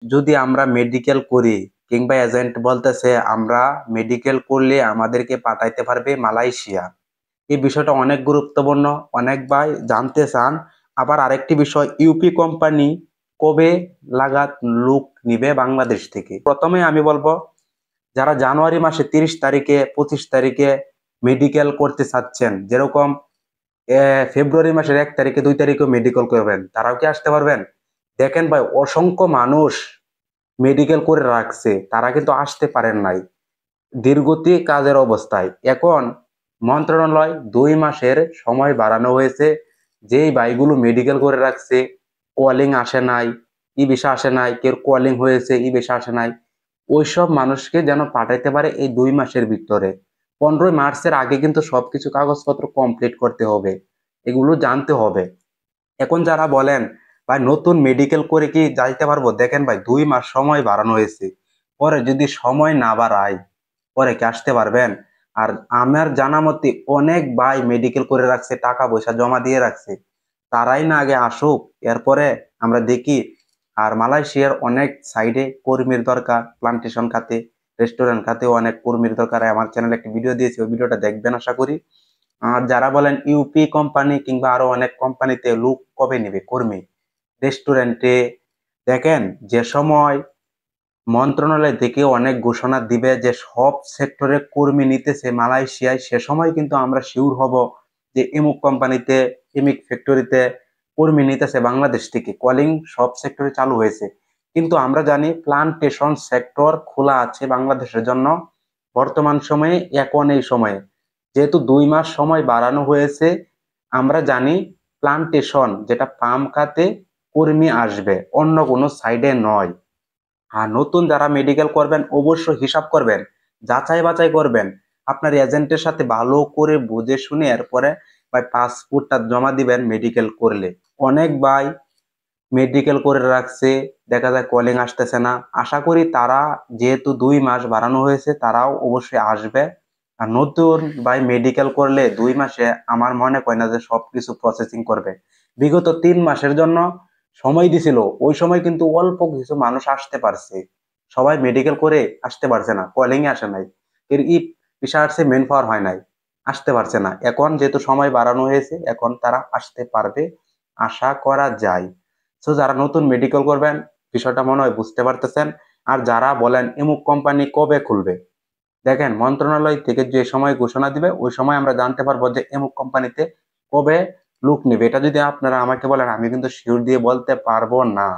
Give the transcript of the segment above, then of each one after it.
যদি আমরা মেডিকেল করি কিংবা এজেন্ট বলতেছে আমরা মেডিকেল করলে আমাদেরকে পাঠাইতে পারবে মালয়েশিয়া। এই বিষয়টা অনেক গুরুত্বপূর্ণ, অনেক ভাই জানতে চান। আবার আরেকটি বিষয়, ইউপি কোম্পানি কবে লাগাত লোক নিবে বাংলাদেশ থেকে? প্রথমে আমি বলবো, যারা জানুয়ারি মাসে 30 তারিখে 25 তারিখে মেডিকেল করতে চাচ্ছেন, যেরকম ফেব্রুয়ারি মাসের 1 তারিখে 2 তারিখে মেডিকেল করবেন, তারাও কি আসতে পারবেন? দেখেন ভাই, অসংখ্য মানুষ মেডিকেল করে রাখছে, তারা কিন্তু আসতে পারেন নাই দীর্ঘতি কাজের অবস্থায়। এখন মন্ত্রণালয় 2 মাসের সময় বাড়ানো হয়েছে। যেই ভাইগুলো মেডিকেল করে রাখছে, কলিং আসে নাই, ই ভিসা আসে নাই, কেউ কলিং হয়েছে ই ভিসা আসে নাই, ওইসব মানুষকে যেন পাঠাইতে পারে এই 2 মাসের ভিতরে। 15ই মার্চের আগে কিন্তু সবকিছু কাগজপত্র কমপ্লিট করতে হবে, এগুলো জানতে হবে। এখন যারা বলেন ভাই নতুন মেডিকেল করে কি যাইতে পারবো, দেখেন ভাই 2 মাস সময় বাড়ানো হয়েছে, পরে যদি সময় না বাড়ায় পরে কি আসতে পারবেন? আর আমার জানা মতে অনেক ভাই মেডিকেল করে রাখছে, টাকা পয়সা জমা দিয়ে রাখছে, তারাই না আগে আসুক, এরপরে আমরা দেখি। আর মালয়েশিয়ার অনেক সাইডে কর্মীর দরকার, প্লান্টেশন খাতে, রেস্টুরেন্ট খাতে অনেক কর্মীর দরকার। আমার চ্যানেলে একটা ভিডিও দিয়েছি, ওই ভিডিওটা দেখবেন আশা করি। আর যারা বলেন ইউপি কোম্পানি কিংবা আরো অনেক কোম্পানিতে লোক কবে নেবে কর্মী রেস্টুরেন্টে, দেখেন যে সময় মন্ত্রণালয় থেকে অনেক ঘোষণা দিবে যে সব সেক্টরে কর্মী নিতেছে মালয়েশিয়ায়, সে সময় কিন্তু আমরা শিওর হব যে এমুক কোম্পানিতে, এমিক ফ্যাক্টরিতে কর্মী নিতেছে বাংলাদেশ থেকে, কলিং সব সেক্টরে চালু হয়েছে। কিন্তু আমরা জানি প্লান্টেশন সেক্টর খোলা আছে বাংলাদেশের জন্য বর্তমান সময়ে, এখন এই সময়ে যেহেতু 2 মাস সময় বাড়ানো হয়েছে, আমরা জানি প্লান্টেশন যেটা পাম খাতে কর্মী আসবে, অন্য কোনো সাইডে নয়। আর নতুন যারা মেডিকেল করবেন অবশ্যই হিসাব করবেন, যাচাই বাছাই করবেন, আপনার এজেন্টের সাথে ভালো করে বুঝে শুনে এরপরে ভাই পাসপোর্টটা জমা দিবেন মেডিকেল করলে। অনেক ভাই মেডিকেল করে রাখছে, দেখা যায় কলিং আসতেছে না। আশা করি তারা, যেহেতু 2 মাস বাড়ানো হয়েছে, তারাও অবশ্যই আসবে। আর নতুন ভাই মেডিকেল করলে 2 মাসে আমার মনে হয় না যে সবকিছু প্রসেসিং করবে। বিগত 3 মাসের জন্য সময় দিছিল, ওই সময় কিন্তু অল্প কিছু মানুষ আসতে পারছে, সবাই মেডিকেল করে আসতে পারছে না, কলিং এ আসে নাই, এর ই ভিসা আসছে, মেন পাওয়ার হয় নাই, আসতে পারছে না। এখন যেহেতু সময় বাড়ানো হয়েছে, এখন তারা আসতে পারবে, আশা করা যায়। সো যারা নতুন মেডিকেল করবেন, বিষয়টা মনে হয় বুঝতে পারতেছেন। আর যারা বলেন এমুক কোম্পানি কবে খুলবে, দেখেন মন্ত্রণালয় থেকে যে সময় ঘোষণা দিবে ওই সময় আমরা জানতে পারবো যে এমুক কোম্পানিতে কবে লোক নিবে। এটা যদি আপনারা আমাকে বলেন, আমি কিন্তু শিওর দিয়ে বলতে পারবো না।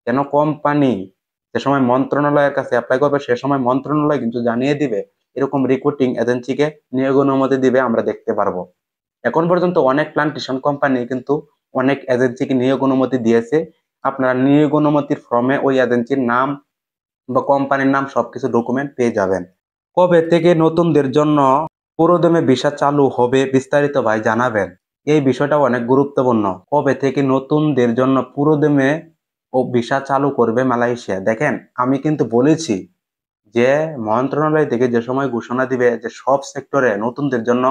কেন, কোম্পানি যে সময় মন্ত্রণালয়ের কাছে অ্যাপ্লাই করবে সে সময় মন্ত্রণালয় কিন্তু জানিয়ে দিবে, এরকম রিক্রুটিং এজেন্সিকে নিয়োগ অনুমতি দিবে, আমরা দেখতে পারবো। এখন পর্যন্ত অনেক প্লান্টেশন কোম্পানি কিন্তু অনেক এজেন্সিকে নিয়োগ অনুমতি দিয়েছে। আপনারা নিয়োগ অনুমতির ফর্মে ওই এজেন্সির নাম বা কোম্পানির নাম সবকিছু ডকুমেন্ট পেয়ে যাবেন। কবে থেকে নতুনদের জন্য পুরোদমে ভিসা চালু হবে বিস্তারিত ভাই জানাবেন? এই বিষয়টা অনেক গুরুত্বপূর্ণ। কবে থেকে নতুনদের জন্য পুরোদমে ও ভিসা চালু করবে মালয়েশিয়া? দেখেন আমি কিন্তু বলেছি যে মন্ত্রণালয় থেকে যে সময় ঘোষণা দিবে যে সব সেক্টরে নতুনদের জন্য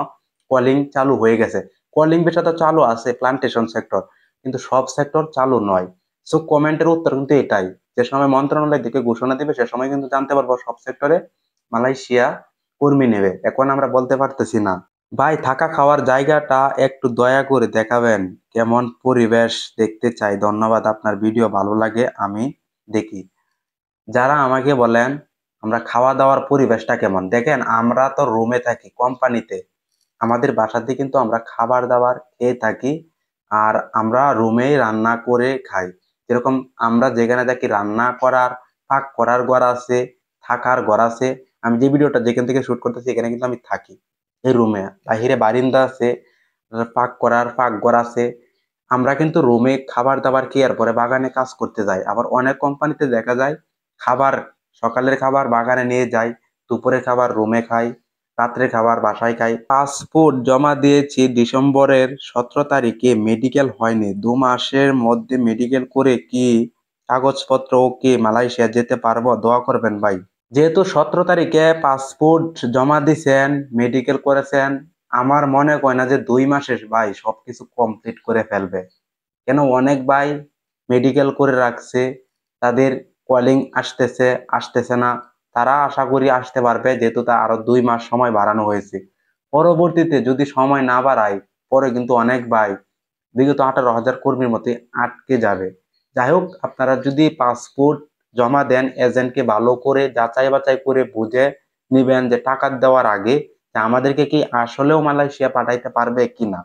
কলিং চালু হয়ে গেছে, কলিং ভিসা তো চালু আছে প্লান্টেশন সেক্টর, কিন্তু সব সেক্টর চালু নয়। সো কমেন্টের উত্তর কিন্তু এটাই, যে সময় মন্ত্রণালয় থেকে ঘোষণা দিবে সে সময় কিন্তু জানতে পারবো সব সেক্টরে মালয়েশিয়া কর্মী নেবে। এখন আমরা বলতে পারতেছি না। ভাই থাকা খাওয়ার জায়গাটা একটু দয়া করে দেখাবেন, কেমন পরিবেশ দেখতে চাই। ধন্যবাদ, আপনার ভিডিও ভালো লাগে আমি দেখি। যারা আমাকে বলেন আমরা খাওয়া দাওয়ার পরিবেশটা কেমন, দেখেন আমরা তো রুমে থাকি কোম্পানিতে, আমাদের বাসাতে কিন্তু আমরা খাবার দাবার খেয়ে থাকি। আর আমরা রুমেই রান্না করে খাই। যেরকম আমরা যেখানে থাকি রান্না করার, পাক করার ঘর আছে, থাকার ঘর আছে। আমি যে ভিডিওটা যেখান থেকে শুট করতেছি এখানে কিন্তু আমি থাকি এই রুমে, বাহিরে বারিন্দা আছে, পাক করার পাক ঘর আছে। আমরা কিন্তু রুমে খাবার দাবার খেয়ে পরে বাগানে কাজ করতে যাই। আবার অনেক কোম্পানিতে দেখা যায় খাবার, সকালের খাবার বাগানে নিয়ে যায়, দুপুরের খাবার রুমে খাই, রাত্রে খাবার বাসায় খাই। পাসপোর্ট জমা দিয়েছি ডিসেম্বরের 17 তারিখে, মেডিকেল হয়নি। 2 মাসের মধ্যে মেডিকেল করে কি কাগজপত্র ওকে, মালয়েশিয়া যেতে পারবো? দোয়া করবেন ভাই। যেহেতু 17 তারিখে পাসপোর্ট জমা দিছেন, মেডিকেল করেছেন, আমার মনে হয় না যে 2 মাসে ভাই সবকিছু কমপ্লিট করে ফেলবে। কেন, অনেক ভাই মেডিকেল করে রাখছে, তাদের কলিং আসতেছে আসতেছে না, তারা আশা করি আসতে পারবে, যেহেতু তা আরো 2 মাস সময় বাড়ানো হয়েছে। পরবর্তীতে যদি সময় না বাড়ায়, পরে কিন্তু অনেক ভাই বিগত 18,000 কর্মীর মতে আটকে যাবে। যাই হোক, আপনারা যদি পাসপোর্ট জমা দেন, এজেন্টকে ভালো করে যাচাই বাছাই করে বুঝে নিবেন যে টাকা দেওয়ার আগে যে আমাদেরকে কি আসলেও মালয়েশিয়া পাঠাইতে পারবে কিনা।